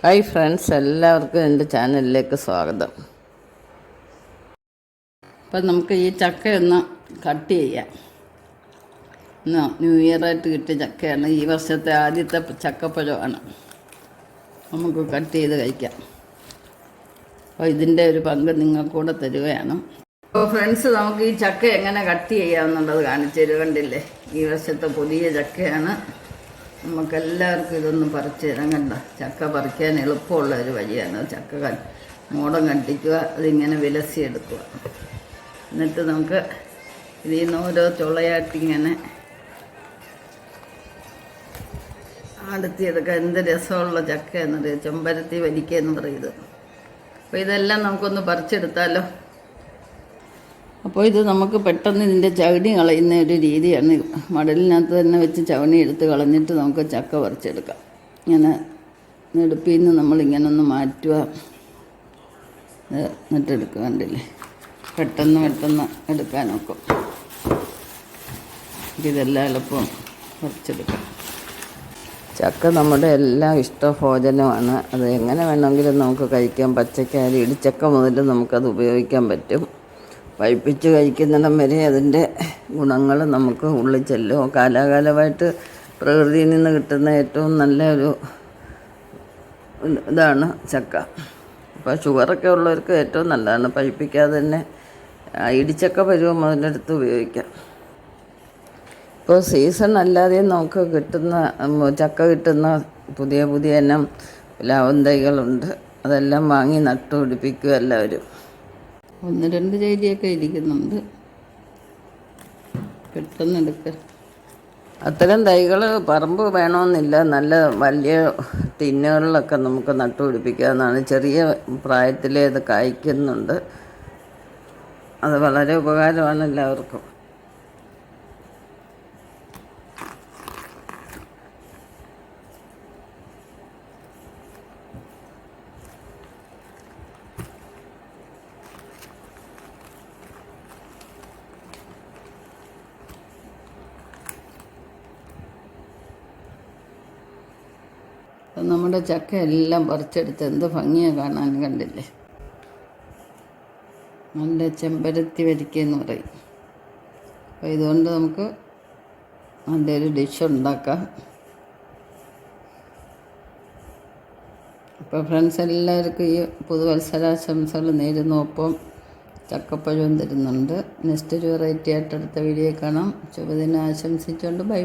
Hi friends, എല്ലാവർക്കും എൻ്റെ ചാനലിലേക്ക് സ്വാഗതം. അപ്പം നമുക്ക് ഈ ചക്കയൊന്ന് കട്ട് ചെയ്യാം. ന്യൂ ഇയറായിട്ട് കിട്ടിയ ചക്കയാണ്. ഈ വർഷത്തെ ആദ്യത്തെ ചക്കപ്പഴമാണ്. നമുക്ക് കട്ട് ചെയ്ത് കഴിക്കാം. അപ്പോൾ ഇതിൻ്റെ ഒരു പങ്ക് നിങ്ങൾക്കൂടെ തരുകയാണ്. അപ്പോൾ ഫ്രണ്ട്സ്, നമുക്ക് ഈ ചക്ക എങ്ങനെ കട്ട് ചെയ്യാമെന്നുള്ളത് കാണിച്ചു തരും. കണ്ടില്ലേ, ഈ വർഷത്തെ പുതിയ ചക്കയാണ്. നമുക്കെല്ലാവർക്കും ഇതൊന്ന് പറിച്ച് തരാം. കണ്ട, ചക്ക പറിക്കാൻ എളുപ്പമുള്ള ഒരു വഴിയാണ്. ചക്ക മൂടം കണ്ടിക്കുക, അതിങ്ങനെ വിലസിയെടുക്കുക. എന്നിട്ട് നമുക്ക് ഇതിൽ നിന്ന് ഓരോ ചുളയായിട്ടിങ്ങനെ അടുത്തിയെടുക്കുക. എന്ത് രസമുള്ള ചക്ക എന്നറിയാം, ചെമ്പരത്തി വരിക്ക എന്ന് പറയുന്നത്. അപ്പോൾ ഇതെല്ലാം നമുക്കൊന്ന് പറിച്ചെടുത്താലോ. അപ്പോൾ ഇത് നമുക്ക് പെട്ടെന്ന് ഇതിൻ്റെ ചവണി കളയുന്ന ഒരു രീതിയാണ്. മടലിനകത്ത് തന്നെ വെച്ച് ചവണി എടുത്ത് കളഞ്ഞിട്ട് നമുക്ക് ചക്ക പറിച്ചെടുക്കാം. ഇങ്ങനെ നെടുപ്പിൽ നിന്ന് നമ്മളിങ്ങനെ ഒന്ന് മാറ്റുക, എന്നിട്ടെടുക്കുക. കണ്ടില്ലേ, പെട്ടെന്ന് എടുക്കാനൊക്കെ. ഇതെല്ലാം എളുപ്പം പറിച്ചെടുക്കാം. ചക്ക നമ്മുടെ എല്ലാം ഇഷ്ടഭോജനമാണ്. അത് എങ്ങനെ വേണമെങ്കിലും നമുക്ക് കഴിക്കാം. പച്ചക്കാരി ഇടിച്ചക്ക മുതൽ നമുക്കത് ഉപയോഗിക്കാൻ പറ്റും. പഴുപ്പിച്ച് കഴിക്കുന്നിടം വരെ അതിൻ്റെ ഗുണങ്ങൾ നമുക്ക് ഉള്ളിൽ ചെല്ലും. കാലാകാലമായിട്ട് പ്രകൃതിയിൽ നിന്ന് കിട്ടുന്ന ഏറ്റവും നല്ല ഒരു ഇതാണ് ചക്ക. അപ്പോൾ ഷുഗറൊക്കെ ഉള്ളവർക്ക് ഏറ്റവും നല്ലതാണ്. പഴുപ്പിക്കാതെ തന്നെ ഇടിച്ചക്ക പരുവം മുതലെടുത്ത് ഉപയോഗിക്കാം. ഇപ്പോൾ സീസൺ അല്ലാതെ നമുക്ക് ചക്ക കിട്ടുന്ന പുതിയ ഇനം പ്ലാവും തൈകളുണ്ട്. അതെല്ലാം വാങ്ങി നട്ടുപിടിപ്പിക്കുക എല്ലാവരും. 1-2 ചേരിയൊക്കെ ഇരിക്കുന്നുണ്ട്. പെട്ടെന്ന് എടുക്കുക. അത്തരം തൈകൾ പറമ്പ് വേണമെന്നില്ല. നല്ല വലിയ ടിന്നുകളിലൊക്കെ നമുക്ക് നട്ടുപിടിപ്പിക്കാവുന്നതാണ്. ചെറിയ പ്രായത്തിലേ അത് കായ്ക്കുന്നുണ്ട്. അത് വളരെ ഉപകാരമാണ് എല്ലാവർക്കും. നമ്മുടെ ചക്ക എല്ലാം പറിച്ചെടുത്ത് എന്ത് ഭംഗിയാണ് കാണാൻ. കണ്ടില്ലേ, നല്ല ചെമ്പരത്തി വരിക്കയെന്ന് പറയും. അപ്പോൾ ഇതുകൊണ്ട് നമുക്ക് നല്ലൊരു ഡിഷ് ഉണ്ടാക്കാം. അപ്പോൾ ഫ്രണ്ട്സ്, എല്ലാവർക്കും ഈ പുതുവത്സരാശംസകൾ നേരുന്നു. ഒപ്പം ചക്കപ്പഴവും തരുന്നുണ്ട്. നെക്സ്റ്റ് ഒരു വെറൈറ്റി ആയിട്ട് അടുത്ത വീഡിയോ കാണാം. ശുഭദിനം ആശംസിച്ചുകൊണ്ട് ബൈ.